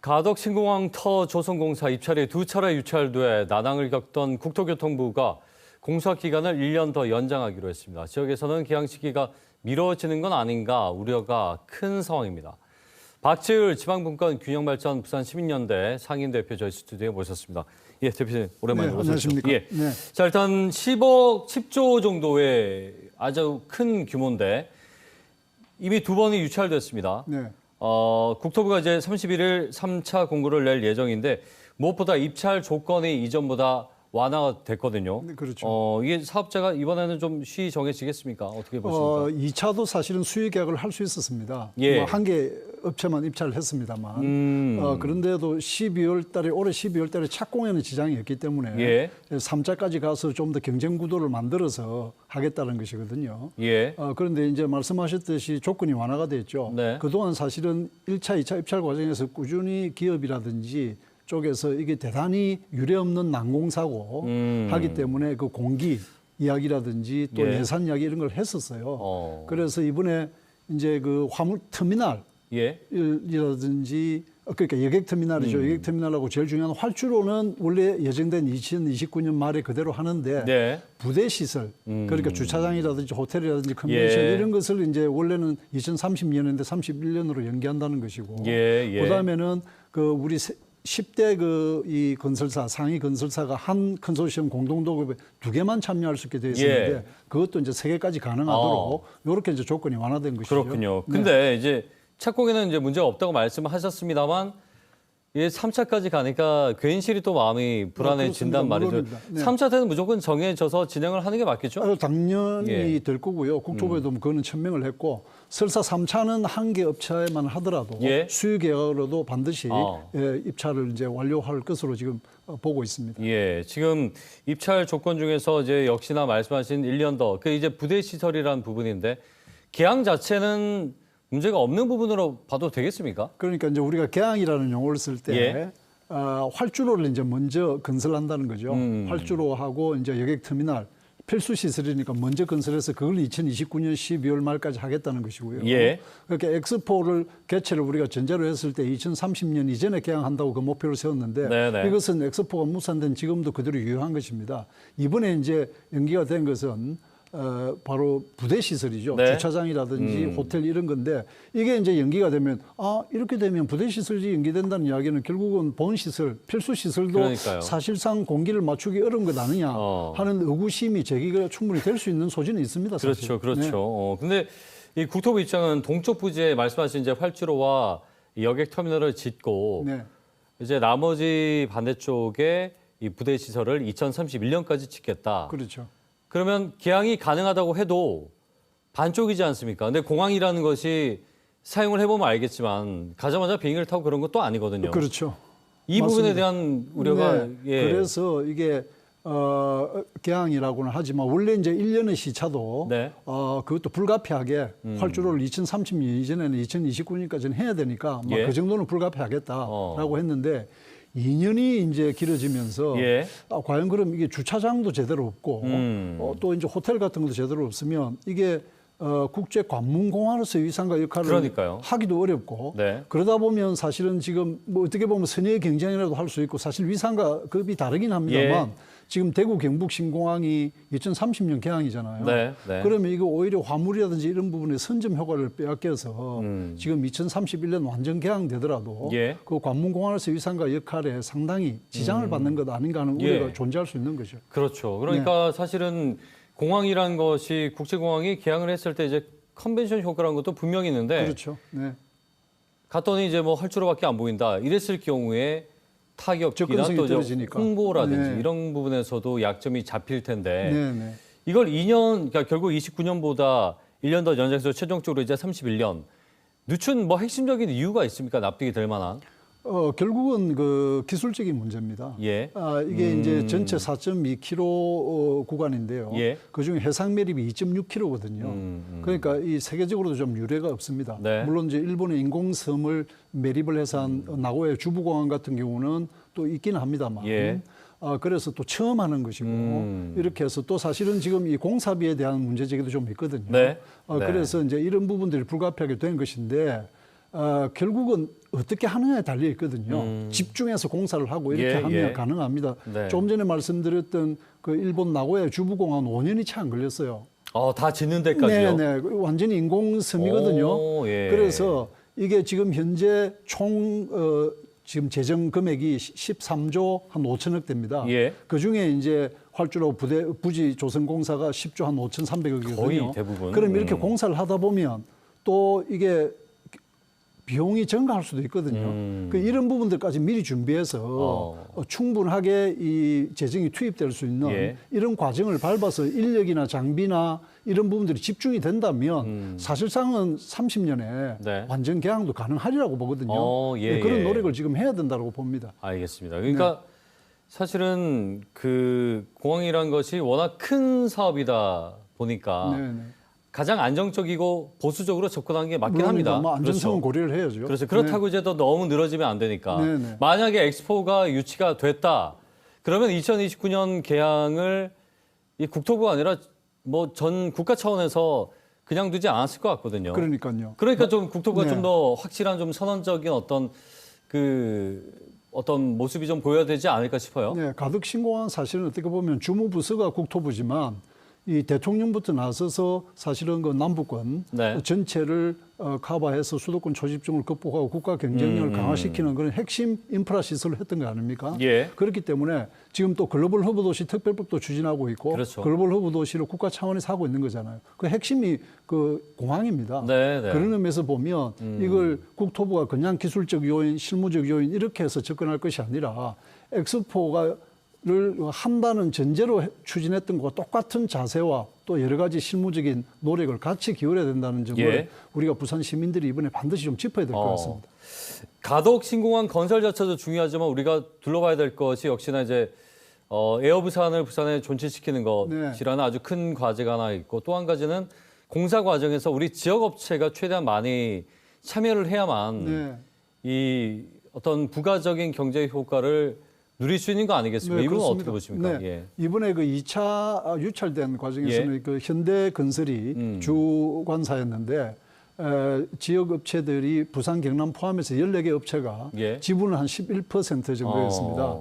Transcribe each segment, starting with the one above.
가덕 신공항 터 조성공사 입찰이 두 차례 유찰돼 난항을 겪던 국토교통부가 공사 기간을 1년 더 연장하기로 했습니다. 지역에서는 개항 시기가 미뤄지는 건 아닌가 우려가 큰 상황입니다. 박재율 지방분권-균형발전 부산시민연대 상임대표 저희 스튜디오에 모셨습니다. 예, 대표님 오랜만에 안녕하십니까. 예. 네. 자, 일단 10조 정도의 아주 큰 규모인데 이미 두 번이 유찰됐습니다. 네. 국토부가 이제 31일 3차 공고를 낼 예정인데 무엇보다 입찰 조건이 이전보다 완화가 됐거든요. 네, 그렇죠. 이게 사업자가 이번에는 좀 쉬이 정해지겠습니까? 어떻게 보십니까? 2차도 사실은 수의 계약을 할 수 있었습니다. 예. 한 개 업체만 입찰을 했습니다만 그런데도 12월 달에 올해 12월 달에 착공에는 지장이 없기 때문에 예. 3차까지 가서 좀 더 경쟁 구도를 만들어서 하겠다는 것이거든요. 예. 그런데 이제 말씀하셨듯이 조건이 완화가 됐죠. 네. 그동안 사실은 1차, 2차 입찰 과정에서 꾸준히 기업이라든지 쪽에서 이게 대단히 유례없는 난공사고 하기 때문에 그 공기 이야기라든지 또 예. 예산 이야기 이런 걸 했었어요. 어. 그래서 이번에 이제 그 화물 터미널 예. 이라든지 그러니까 여객 터미널이죠. 여객 터미널하고 제일 중요한 활주로는 원래 예정된 2029년 말에 그대로 하는데 네. 부대 시설 그러니까 주차장이라든지 호텔이라든지 컨벤션 예. 이런 것을 이제 원래는 2030년인데 31년으로 연기한다는 것이고 예. 예. 그다음에는 그 우리 10대 그 이 건설사 상위 건설사가 한 컨소시엄 공동도급에 2개만 참여할 수 있게 되어 있었는데 예. 그것도 이제 3개까지 가능하도록 이렇게 이제 조건이 완화된 것이죠. 그렇군요. 네. 근데 이제 착공에는 이제 문제가 없다고 말씀하셨습니다만 이 3차까지 가니까 괜시리 또 마음이 불안해진단 말이죠. 물론입니다. 네. 3차 때는 무조건 정해져서 진행을 하는 게 맞겠죠? 당연히 예. 될 거고요. 국토부에도 그거는 천명을 했고 설사 3차는 한 개 업체만 하더라도 예. 수유 계약으로도 반드시 어. 입찰을 이제 완료할 것으로 지금 보고 있습니다. 예, 지금 입찰 조건 중에서 이제 역시나 말씀하신 1년 더, 그 이제 부대 시설이라는 부분인데 계약 자체는 문제가 없는 부분으로 봐도 되겠습니까? 그러니까 이제 우리가 개항이라는 용어를 쓸 때 예. 활주로를 이제 먼저 건설한다는 거죠. 활주로하고 이제 여객 터미널 필수 시설이니까 먼저 건설해서 그걸 2029년 12월 말까지 하겠다는 것이고요. 예. 그렇게 엑스포를 개최를 우리가 전제로 했을 때 2030년 이전에 개항한다고 그 목표를 세웠는데 네네. 이것은 엑스포가 무산된 지금도 그대로 유효한 것입니다. 이번에 이제 연기가 된 것은 바로 부대 시설이죠. 네. 주차장이라든지 호텔 이런 건데 이게 이제 연기가 되면 이렇게 되면 부대 시설이 연기된다는 이야기는 결국은 본 시설, 필수 시설도 그러니까요. 사실상 공기를 맞추기 어려운 것 아니냐 하는 의구심이 제기가 충분히 될 수 있는 소지는 있습니다. 사실. 그렇죠, 그렇죠. 네. 근데 이 국토부 입장은 동쪽 부지에 말씀하신 이제 활주로와 이 여객 터미널을 짓고 네. 이제 나머지 반대쪽에 이 부대 시설을 2031년까지 짓겠다. 그렇죠. 그러면 개항이 가능하다고 해도 반쪽이지 않습니까? 근데 공항이라는 것이 사용을 해보면 알겠지만 가자마자 비행기를 타고 그런 것도 아니거든요. 그렇죠. 이 맞습니다. 부분에 대한 우려가 네. 예. 그래서 이게 개항이라고는 하지만 원래 이제 1년의 시차도 네. 그것도 불가피하게 활주로를 2030년 이전에는 2029년까지는 해야 되니까 예. 그 정도는 불가피하겠다라고 했는데 2년이 이제 길어지면서 예. 과연 그럼 이게 주차장도 제대로 없고 또 이제 호텔 같은 것도 제대로 없으면 이게 국제 관문공항으로서의 위상과 역할을 그러니까요. 하기도 어렵고 네. 그러다 보면 사실은 지금 뭐 어떻게 보면 선의의 경쟁이라도 할 수 있고 사실 위상과 급이 다르긴 합니다만 지금 대구 경북 신공항이 2030년 개항이잖아요. 네, 네. 그러면 이거 오히려 화물이라든지 이런 부분에 선점 효과를 빼앗겨서 지금 2031년 완전 개항되더라도 예. 그 관문공항에서 위상과 역할에 상당히 지장을 받는 것 아닌가 하는 예. 우려가 존재할 수 있는 거죠. 그렇죠. 그러니까 사실은 공항이라는 것이 국제공항이 개항을 했을 때 이제 컨벤션 효과라는 것도 분명히 있는데 그렇죠. 네. 갔더니 이제 뭐 활주로밖에 안 보인다. 이랬을 경우에 타격이나 접근성이 또 이제 떨어지니까. 홍보라든지 네. 이런 부분에서도 약점이 잡힐 텐데 네, 네. 이걸 2년, 그러니까 결국 29년보다 1년 더 연장해서 최종적으로 이제 31년. 늦춘 뭐 핵심적인 이유가 있습니까? 납득이 될 만한. 결국은 그 기술적인 문제입니다. 예. 이게 이제 전체 4.2km 구간인데요. 예. 그중에 해상 매립이 2.6km거든요. 그러니까 이 세계적으로도 좀 유례가 없습니다. 네. 물론 이제 일본의 인공섬을 매립을 해서 한 나고야 주부공항 같은 경우는 또 있기는 합니다만. 예. 그래서 또 처음 하는 것이고 이렇게 해서 또 사실은 지금 이 공사비에 대한 문제 제기도 좀 있거든요. 네. 네. 그래서 이제 이런 부분들이 불가피하게 된 것인데 결국은 어떻게 하느냐에 달려 있거든요. 집중해서 공사를 하고 이렇게 예, 하면 예. 가능합니다. 네. 좀 전에 말씀드렸던 그 일본 나고야 주부공항 5년이 채 안 걸렸어요. 다 짓는 데까지요? 네. 완전히 인공섬이거든요. 오, 예. 그래서 이게 지금 현재 지금 재정 금액이 13조 한 5천억 됩니다. 예. 그 중에 이제 활주로 부지 조성공사가 10조 한 5,300억이거든요. 거의 대부분. 그럼 이렇게 공사를 하다 보면 또 이게 비용이 증가할 수도 있거든요. 이런 부분들까지 미리 준비해서 충분하게 이 재정이 투입될 수 있는 예. 이런 과정을 밟아서 인력이나 장비나 이런 부분들이 집중이 된다면 사실상은 30년에 네. 완전 개항도 가능하리라고 보거든요. 예, 그런 예. 노력을 지금 해야 된다고 봅니다. 알겠습니다. 그러니까 사실은 그 공항이란 것이 워낙 큰 사업이다 보니까 네. 가장 안정적이고 보수적으로 접근하는 게 맞긴 합니다. 뭐 안전성은 그렇죠. 고려를 해야죠. 그래서 그렇다고 이제 또 너무 늘어지면 안 되니까. 네. 만약에 엑스포가 유치가 됐다. 그러면 2029년 개항을 이 국토부가 아니라 뭐 전 국가 차원에서 그냥 두지 않았을 것 같거든요. 그러니까요. 그러니까 좀 국토부가 네. 좀 더 확실한 좀 선언적인 어떤 모습이 좀 보여야 되지 않을까 싶어요. 네, 가덕 신공항 사실은 어떻게 보면 주무부서가 국토부지만 이 대통령부터 나서서 사실은 그 남부권 네. 전체를 커버해서 수도권 초집중을 극복하고 국가 경쟁력을 강화시키는 그런 핵심 인프라 시설을 했던 거 아닙니까? 예. 그렇기 때문에 지금 또 글로벌 허브 도시 특별법도 추진하고 있고 그렇죠. 글로벌 허브 도시를 국가 차원에서 하고 있는 거잖아요. 그 핵심이 그 공항입니다. 네. 그런 의미에서 보면 이걸 국토부가 그냥 기술적 요인, 실무적 요인 이렇게 해서 접근할 것이 아니라 엑스포가 를 한다는 전제로 추진했던 것과 똑같은 자세와 또 여러 가지 실무적인 노력을 같이 기울여야 된다는 점을 예. 우리가 부산 시민들이 이번에 반드시 좀 짚어야 될 것 같습니다. 가덕 신공항 건설 자체도 중요하지만 우리가 둘러봐야 될 것이 역시나 이제 에어부산을 부산에 존치시키는 것이라는 아주 큰 과제가 하나 있고 또 한 가지는 공사 과정에서 우리 지역 업체가 최대한 많이 참여를 해야만 이 어떤 부가적인 경제 효과를 누릴 수 있는 거 아니겠습니까? 이 부분은 어떻게 보십니까? 예. 이번에 그 2차 유찰된 과정에서는 그 현대건설이 주관사였는데 지역 업체들이 부산, 경남 포함해서 14개 업체가 지분은 한 11% 정도였습니다.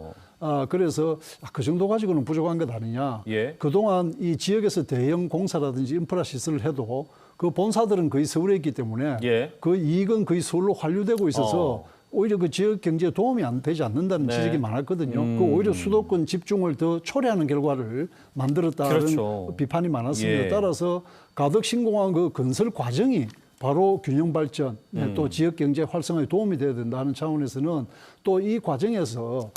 그래서 그 정도 가지고는 부족한 것 아니냐. 그동안 이 지역에서 대형 공사라든지 인프라 시설을 해도 그 본사들은 거의 서울에 있기 때문에 그 이익은 거의 서울로 환류되고 있어서 오히려 그 지역 경제에 도움이 안 되지 않는다는 지적이 많았거든요. 그 오히려 수도권 집중을 더 초래하는 결과를 만들었다는 비판이 많았습니다. 따라서 가덕 신공항 그 건설 과정이 바로 균형 발전, 또 지역 경제 활성화에 도움이 돼야 된다는 차원에서는 또 이 과정에서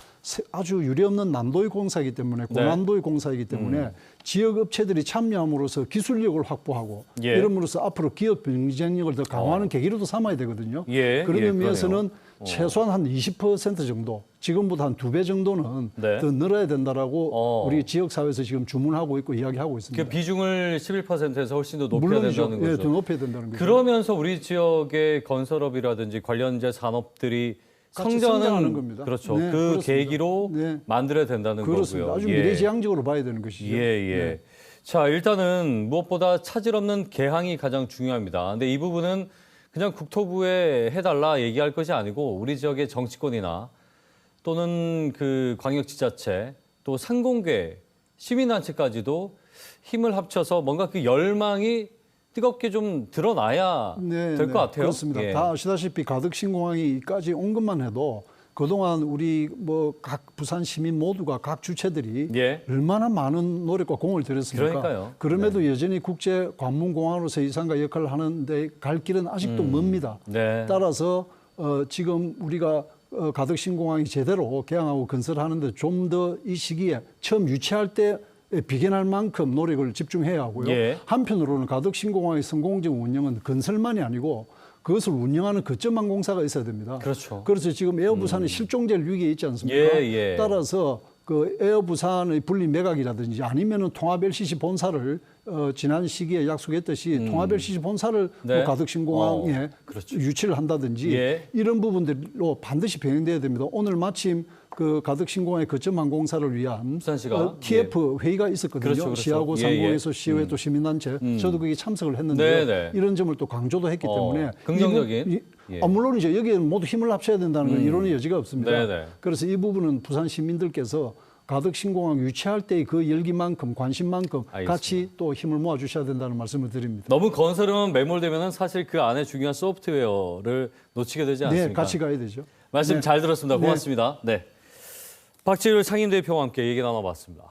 아주 유례없는 난도의 공사이기 때문에 고난도의 공사이기 때문에 지역 업체들이 참여함으로써 기술력을 확보하고 이름으로써 앞으로 기업 경쟁력을 더 강화하는 계기로도 삼아야 되거든요. 그런 의미에서는 최소한 한 20% 정도, 지금보다 한 2배 정도는 더 늘어야 된다라고 우리 지역사회에서 지금 주문하고 있고 이야기하고 있습니다. 그 비중을 11%에서 훨씬 더 높여야 된다는 거죠. 더 높여야 된다는 거죠. 그러면서 우리 지역의 건설업이라든지 관련제 산업들이 성장하는 겁니다. 그렇죠. 그 그렇습니다. 계기로 만들어야 된다는 그렇습니다. 거고요. 아주 미래지향적으로 봐야 되는 것이죠. 자, 일단은 무엇보다 차질 없는 개항이 가장 중요합니다. 근데 이 부분은 그냥 국토부에 해달라 얘기할 것이 아니고 우리 지역의 정치권이나 또는 그 광역지자체 또 상공계 시민단체까지도 힘을 합쳐서 뭔가 그 열망이 뜨겁게 좀 드러나야 될 것 같아요. 그렇습니다. 다 아시다시피 가덕 신공항이까지 온 것만 해도 그동안 우리 뭐 각 부산 시민 모두가 각 주체들이 얼마나 많은 노력과 공을 들였습니까? 그러니까요. 그럼에도 여전히 국제 관문공항으로서 이상과 역할을 하는데 갈 길은 아직도 멉니다. 따라서 지금 우리가 가덕 신공항이 제대로 개항하고 건설하는데 좀 더 이 시기에 처음 유치할 때 비견할 만큼 노력을 집중해야 하고요. 한편으로는 가덕 신공항의 성공적 운영은 건설만이 아니고 그것을 운영하는 거점망 공사가 있어야 됩니다. 그래서 지금 에어부산이 실종될 위기에 있지 않습니까? 따라서 그 에어부산의 분리 매각이라든지 아니면은 통합 LCC 본사를 지난 시기에 약속했듯이 통합 LCC 본사를 뭐 가덕 신공항에 유치를 한다든지 이런 부분들로 반드시 병행돼야 됩니다. 오늘 마침 그 가덕 신공항의 거점 항공사를 위한 TF 회의가 있었거든요. 시하고 상공에서 시의회 또 시민단체 저도 거기 참석을 했는데요. 이런 점을 또 강조도 했기 때문에 긍정적인 예. 물론 이제 여기에는 모두 힘을 합쳐야 된다는 건 이론의 여지가 없습니다. 네네. 그래서 이 부분은 부산 시민들께서 가덕 신공항 유치할 때의 그 열기만큼 관심만큼 알겠습니다. 같이 또 힘을 모아 주셔야 된다는 말씀을 드립니다. 너무 건설에만 매몰되면 사실 그 안에 중요한 소프트웨어를 놓치게 되지 않습니까? 네, 같이 가야 되죠. 말씀 잘 들었습니다. 고맙습니다. 네. 박지율 상임대표와 함께 얘기 나눠봤습니다.